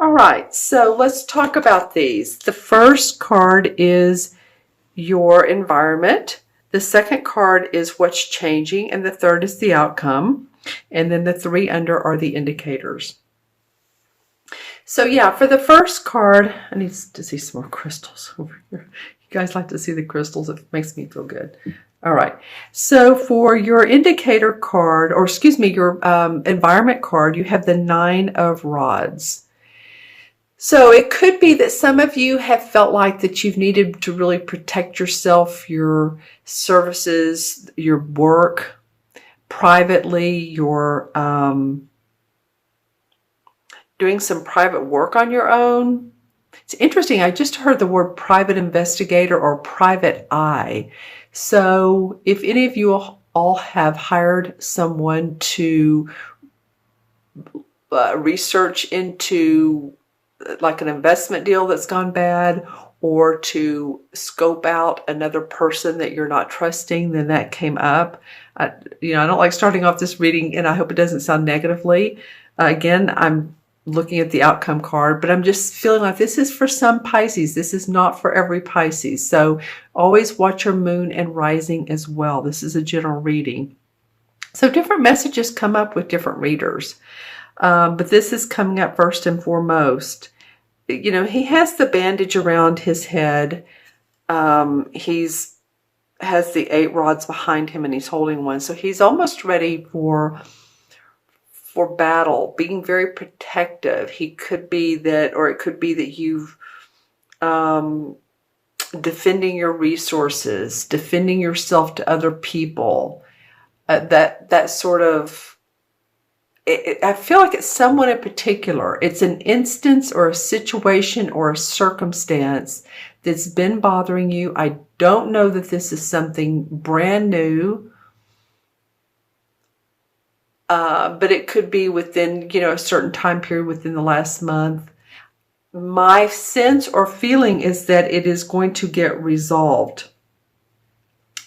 All right, so let's talk about these. The first card is your environment. The second card is what's changing, and the third is the outcome. And then the three under are the indicators. So yeah, for the first card, I need to see some more crystals over here. You guys like to see the crystals. It makes me feel good. All right. So for your indicator card, or excuse me, your environment card, you have the 9 of Rods. So it could be that some of you have felt like that you've needed to really protect yourself, your services, your work, privately, your doing some private work on your own. It's interesting. I just heard the word private investigator or private eye. So if any of you all have hired someone to research into like an investment deal that's gone bad, or to scope out another person that you're not trusting, then that came up. I don't like starting off this reading, and I hope it doesn't sound negatively. Again, I'm looking at the outcome card, but I'm just feeling like this is for some Pisces. This is not for every Pisces. So always watch your moon and rising as well. This is a general reading. So different messages come up with different readers. But this is coming up first and foremost. He has the bandage around his head. He's has the 8 rods behind him, and he's holding one. So he's almost ready for battle, being very protective. He could be that, or it could be that you've defending your resources, defending yourself to other people. That sort of, I feel like it's someone in particular. It's an instance or a situation or a circumstance that's been bothering you. I don't know that this is something brand new, but it could be within, a certain time period within the last month. My sense or feeling is that it is going to get resolved.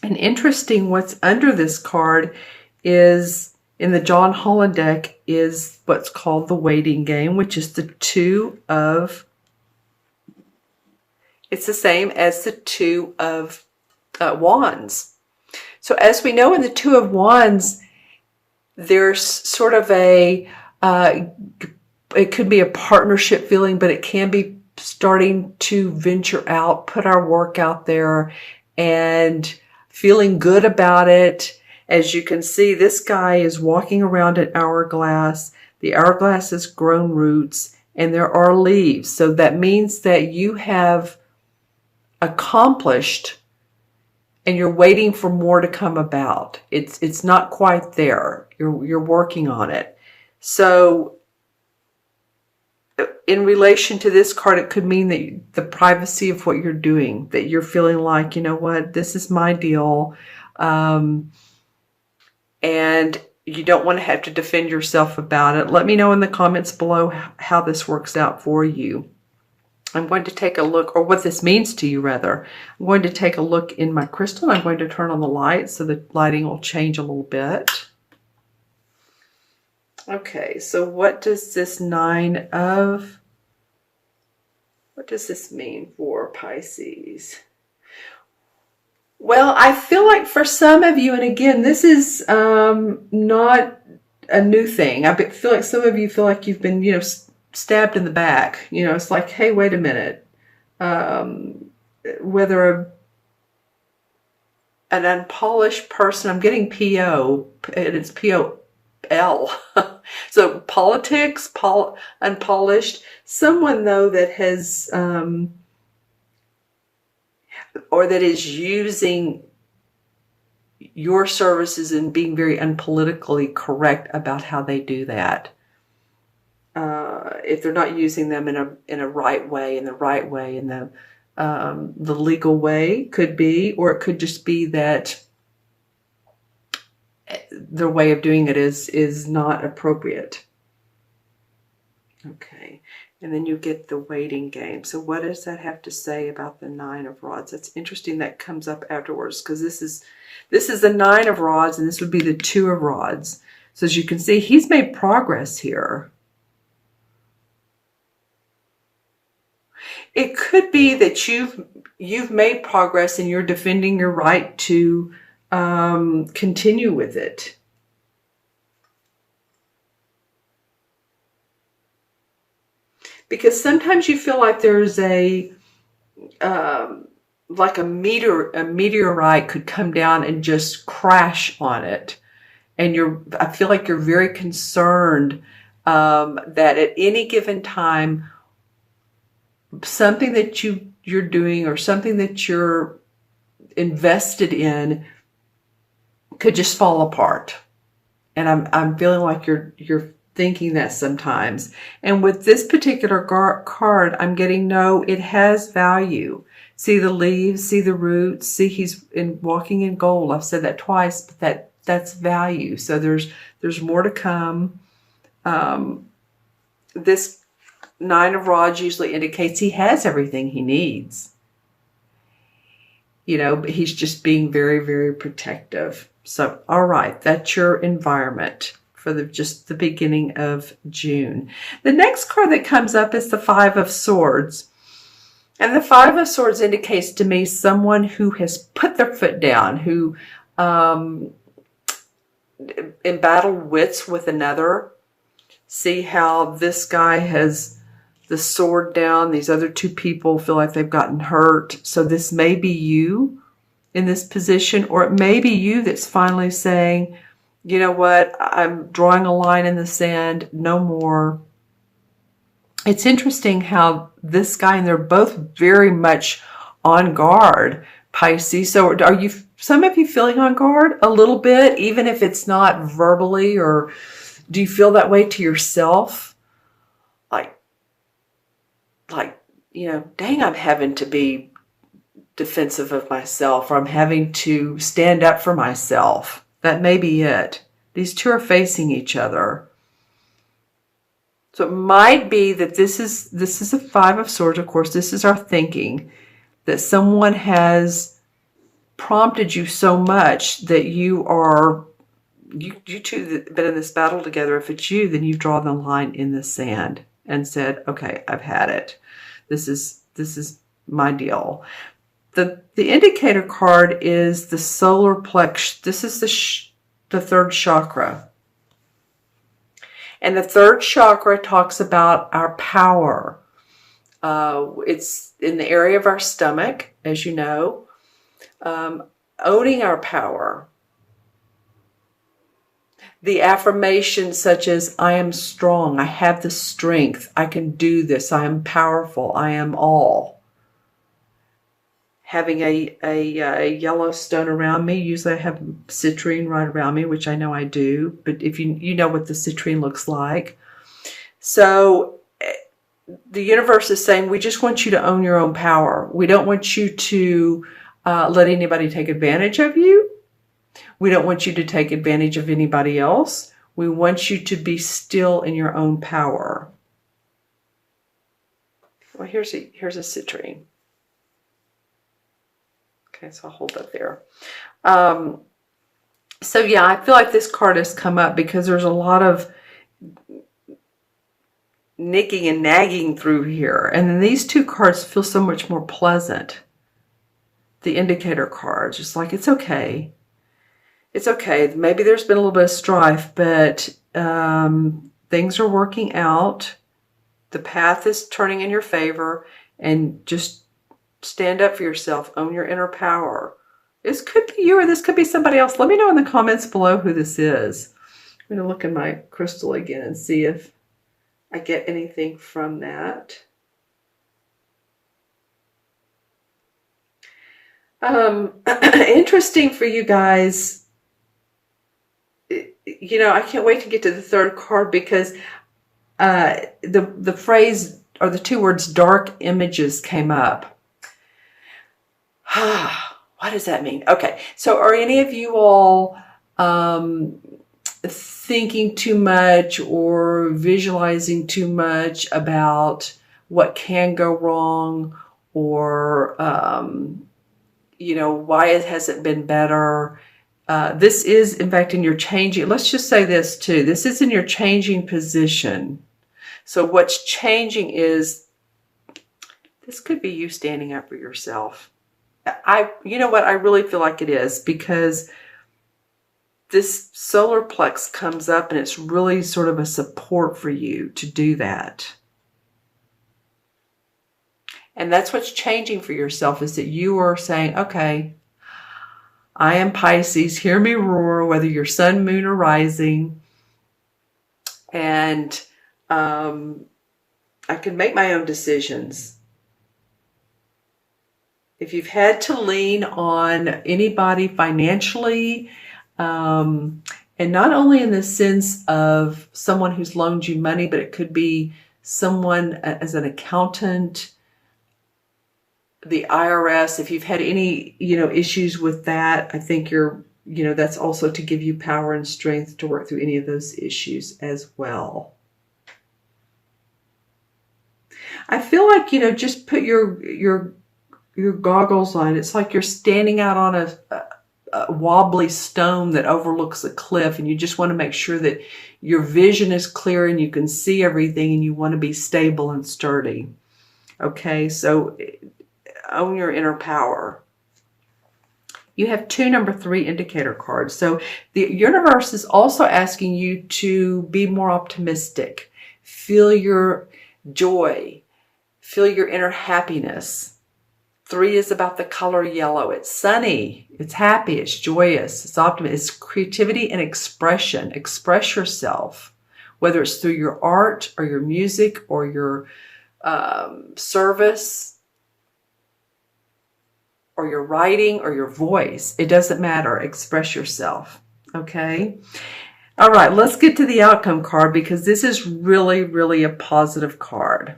And interesting, what's under this card is, in the John Holland deck, is what's called the waiting game, which is the 2 of, it's the same as the 2 of Wands. So as we know, in the 2 of Wands, there's sort of a, it could be a partnership feeling, but it can be starting to venture out, put our work out there, and feeling good about it. As you can see, this guy is walking around an hourglass. The hourglass has grown roots, and there are leaves. So that means that you have accomplished, and you're waiting for more to come about. It's not quite there. You're working on it. So in relation to this card, it could mean that the privacy of what you're doing, that you're feeling like, you know what, this is my deal. And you don't want to have to defend yourself about it. Let me know in the comments below how this works out for you. I'm going to take a look, or what this means to you, rather. I'm going to take a look in my crystal. I'm going to turn on the light so the lighting will change a little bit. Okay, so what does this 9 of, what does this mean for Pisces? Well, I feel like for some of you, and again, this is not a new thing. I feel like some of you feel like you've been, stabbed in the back. It's like, hey, wait a minute. Whether an unpolished person, I'm getting P-O, and it's P-O-L. So politics, unpolished. Someone, though, that has... or that is using your services and being very unpolitically correct about how they do that. If they're not using them in a right way, in the legal way, could be, or it could just be that their way of doing it is not appropriate. Okay. And then you get the waiting game. So what does that have to say about the 9 of Rods? That's interesting. That comes up afterwards, because this is the 9 of Rods, and this would be the 2 of Rods. So as you can see, he's made progress here. It could be that you've made progress and you're defending your right to continue with it. Because sometimes you feel like there's like a meteorite could come down and just crash on it. And I feel like you're very concerned that at any given time, something that you're doing or something that you're invested in could just fall apart. And I'm feeling like you're thinking that sometimes. And with this particular card, I'm getting, no, it has value. See the leaves, see the roots, see he's walking in gold. I've said that twice, but that's value. So there's more to come. This Nine of Rods usually indicates he has everything he needs. You know, but he's just being very, very protective. So, all right, that's your environment for just the beginning of June. The next card that comes up is the Five of Swords. And the Five of Swords indicates to me someone who has put their foot down, who embattled wits with another. See how this guy has the sword down. These other two people feel like they've gotten hurt. So this may be you in this position, or it may be you that's finally saying, you know what, I'm drawing a line in the sand, no more. It's interesting how this guy, and they're both very much on guard, Pisces. So are you, some of you, feeling on guard a little bit, even if it's not verbally, or do you feel that way to yourself? Like, you know, dang, I'm having to be defensive of myself, or I'm having to stand up for myself. That may be it. These two are facing each other. So it might be that this is a Five of Swords. Of course, this is our thinking, that someone has prompted you so much that you two that have been in this battle together. If it's you, then you've drawn the line in the sand and said, okay, I've had it. This is my deal. The indicator card is the solar plexus. This is the third chakra. And the third chakra talks about our power. It's in the area of our stomach, as you know. Owning our power. The affirmations such as, I am strong, I have the strength, I can do this, I am powerful, I am all. Having a yellow stone around me, usually I have citrine right around me, which I know I do, but if you know what the citrine looks like. So the universe is saying, we just want you to own your own power. We don't want you to let anybody take advantage of you. We don't want you to take advantage of anybody else. We want you to be still in your own power. Well, here's a citrine. Okay, so I'll hold that there. So yeah, I feel like this card has come up because there's a lot of nicking and nagging through here. And then these two cards feel so much more pleasant. The indicator cards, just like, it's okay. It's okay. Maybe there's been a little bit of strife, but things are working out. The path is turning in your favor, and just stand up for yourself. Own your inner power. This could be you, or this could be somebody else. Let me know in the comments below who this is. I'm going to look in my crystal again and see if I get anything from that. Interesting for you guys. You know, I can't wait to get to the third card, because the phrase, or the two words, dark images, came up. What does that mean? Okay, so are any of you all thinking too much or visualizing too much about what can go wrong, or you know, why it hasn't been better? This is, in fact, in your changing, let's just say this too, this is in your changing position. So what's changing is This could be you standing up for yourself. You know what? I really feel like it is, because this solar plex comes up and it's really sort of a support for you to do that. And that's what's changing for yourself, is that you are saying, okay, I am Pisces, hear me roar, whether you're sun, moon, or rising. And I can make my own decisions. If you've had to lean on anybody financially, and not only in the sense of someone who's loaned you money, but it could be someone as an accountant, the IRS, if you've had any, issues with that, I think that's also to give you power and strength to work through any of those issues as well. I feel like, just put your goggles on. It's like you're standing out on a wobbly stone that overlooks a cliff, and you just want to make sure that your vision is clear and you can see everything, and you want to be stable and sturdy. Okay, so own your inner power. You have 2 number 3 indicator cards. So the universe is also asking you to be more optimistic. Feel your joy. Feel your inner happiness. 3 is about the color yellow. It's sunny. It's happy. It's joyous. It's optimistic. It's creativity and expression. Express yourself, whether it's through your art or your music or your service, or your writing or your voice. It doesn't matter. Express yourself. Okay? All right, let's get to the outcome card, because this is really, really a positive card.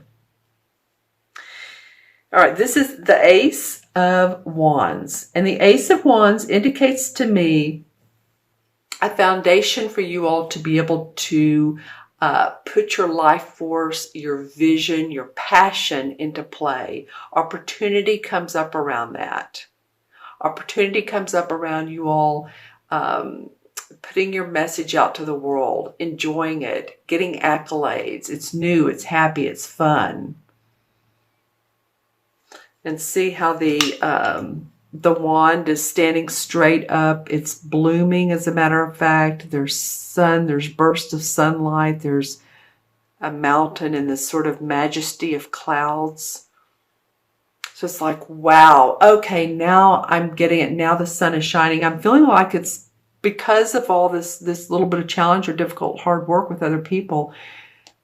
All right, this is the Ace of Wands. And the Ace of Wands indicates to me a foundation for you all to be able to put your life force, your vision, your passion into play. Opportunity comes up around that. Opportunity comes up around you all putting your message out to the world, enjoying it, getting accolades. It's new, it's happy, it's fun. And see how the wand is standing straight up. It's blooming, as a matter of fact. There's sun, there's bursts of sunlight, there's a mountain and this sort of majesty of clouds. So it's like, wow, okay, now I'm getting it. Now the sun is shining. I'm feeling like it's because of all this little bit of challenge or difficult, hard work with other people,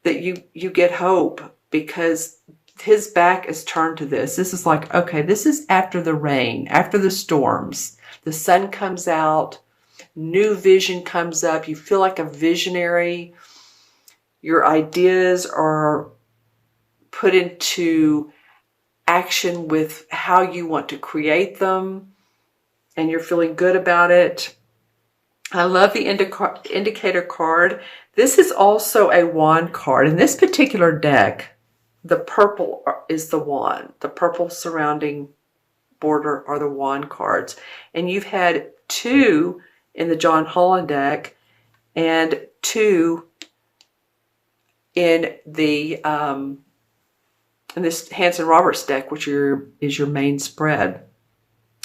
that you get hope, because his back is turned to this. This is like, okay, this is after the rain, after the storms. The sun comes out, new vision comes up. You feel like a visionary. Your ideas are put into action with how you want to create them, and you're feeling good about it. I love the indicator card. This is also a wand card. In this particular deck, the purple is the wand. The purple surrounding border are the wand cards. And you've had 2 in the John Holland deck and 2 in the in this Hanson Roberts deck, which is your main spread.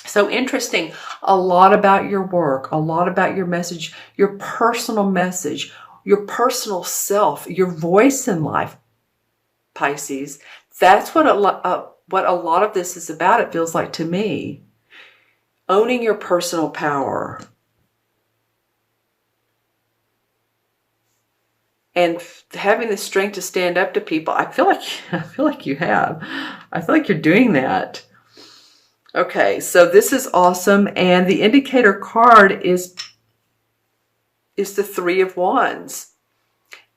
So interesting. A lot about your work, a lot about your message, your personal message, your personal self, your voice in life, Pisces. That's what a lot of this is about, it feels like to me. Owning your personal power. And having the strength to stand up to people. I feel like you have. I feel like you're doing that. Okay, so this is awesome. And the indicator card is the 3 of Wands.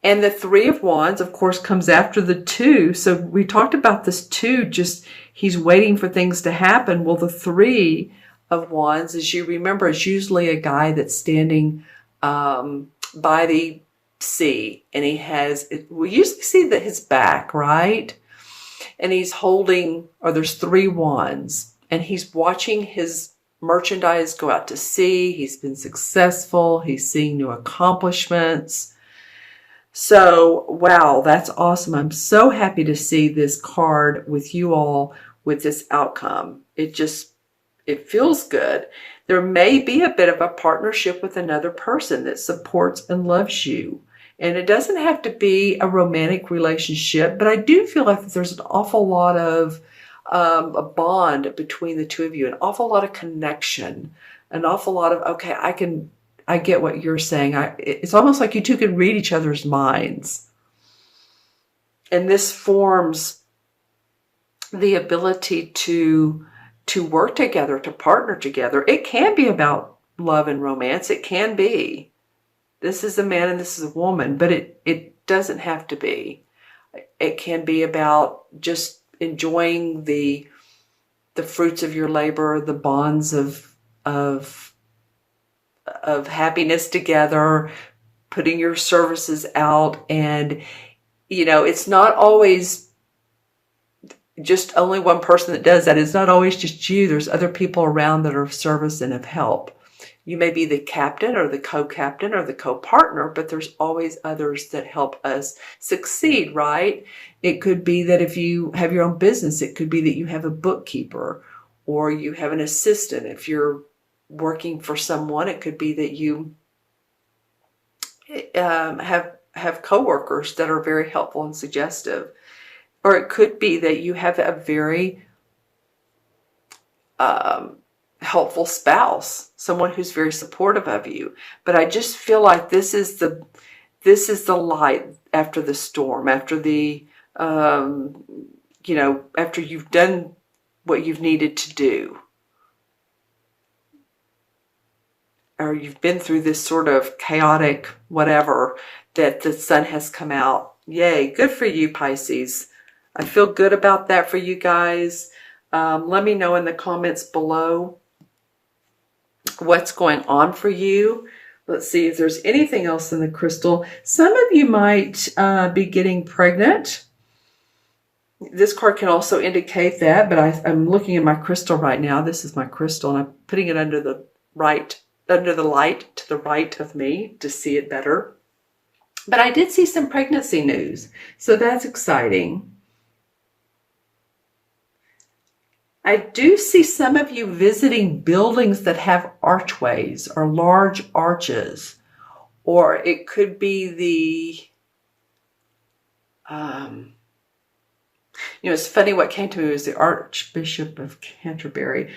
And the 3 of Wands, of course, comes after the 2. So we talked about this 2, just he's waiting for things to happen. Well, the 3 of Wands, as you remember, is usually a guy that's standing by the sea. And we usually see his back, right? And he's holding, or there's 3 wands. And he's watching his merchandise go out to sea. He's been successful. He's seeing new accomplishments. So, wow, that's awesome. I'm so happy to see this card with you all with this outcome. It feels good. There may be a bit of a partnership with another person that supports and loves you. And it doesn't have to be a romantic relationship, but I do feel like there's an awful lot of a bond between the two of you, an awful lot of connection, an awful lot of, okay, I get what you're saying. It's almost like you two can read each other's minds. And this forms the ability to work together, to partner together. It can be about love and romance. It can be. This is a man and this is a woman, but it doesn't have to be. It can be about just enjoying the fruits of your labor, the bonds of happiness together, putting your services out. And, it's not always just only one person that does that. It's not always just you. There's other people around that are of service and of help. You may be the captain or the co-captain or the co-partner, but there's always others that help us succeed, right? It could be that if you have your own business, it could be that you have a bookkeeper or you have an assistant. If you're working for someone, it could be that you have coworkers that are very helpful and suggestive. Or it could be that you have a very helpful spouse, someone who's very supportive of you. But I just feel like this is the light after the storm, after the after you've done what you've needed to do, or you've been through this sort of chaotic whatever, that the sun has come out. Yay, good for you, Pisces. I feel good about that for you guys. Let me know in the comments below what's going on for you. Let's see if there's anything else in the crystal. Some of you might be getting pregnant. This card can also indicate that, but I'm looking at my crystal right now. This is my crystal, and I'm putting it under the light to the right of me to see it better. But I did see some pregnancy news, so that's exciting. I do see some of you visiting buildings that have archways or large arches, or it could be it's funny, what came to me was the Archbishop of Canterbury.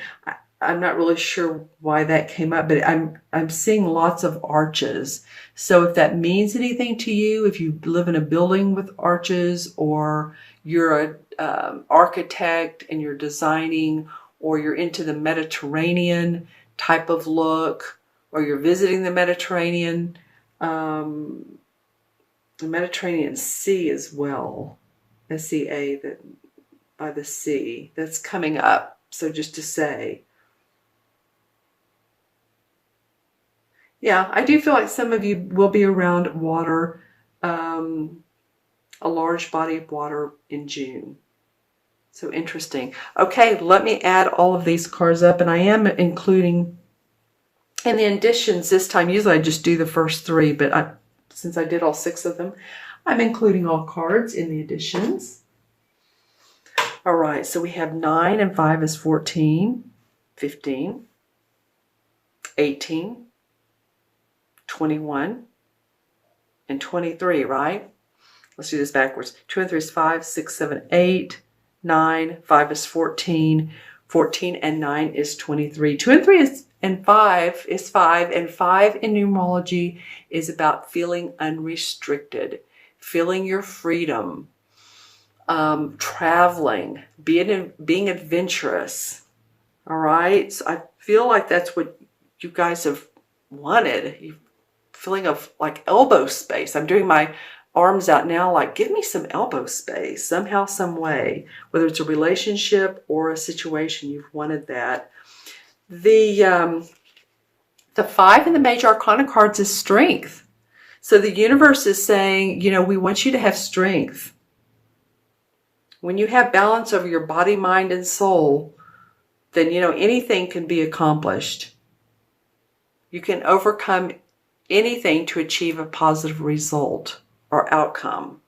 I'm not really sure why that came up, but I'm seeing lots of arches. So if that means anything to you, if you live in a building with arches, or you're an architect and you're designing, or you're into the Mediterranean type of look, or you're visiting the Mediterranean Sea as well, SEA, that by the sea, that's coming up. So just to say, yeah, I do feel like some of you will be around water, a large body of water in June. So interesting. Okay, let me add all of these cards up, and I am including in the additions this time. Usually I just do the first three, but since I did all 6 of them, I'm including all cards in the additions. All right, so we have 9 and 5 is 14, 15, 18, 21, and 23, right? Let's do this backwards. 2 and 3 is 5, 6, 7, 8, 9, 5 is 14, 14 and 9 is 23. 2 and 3 and 5 is 5, and 5 in numerology is about feeling unrestricted, feeling your freedom, traveling, being adventurous. All right, so I feel like that's what you guys have wanted. You feeling of like elbow space. I'm doing my arms out now, like, give me some elbow space somehow, some way, whether it's a relationship or a situation. You've wanted that. The 5 in the major arcana cards is strength. So the universe is saying, we want you to have strength. When you have balance over your body, mind, and soul, then, anything can be accomplished. You can overcome anything to achieve a positive result. or outcome.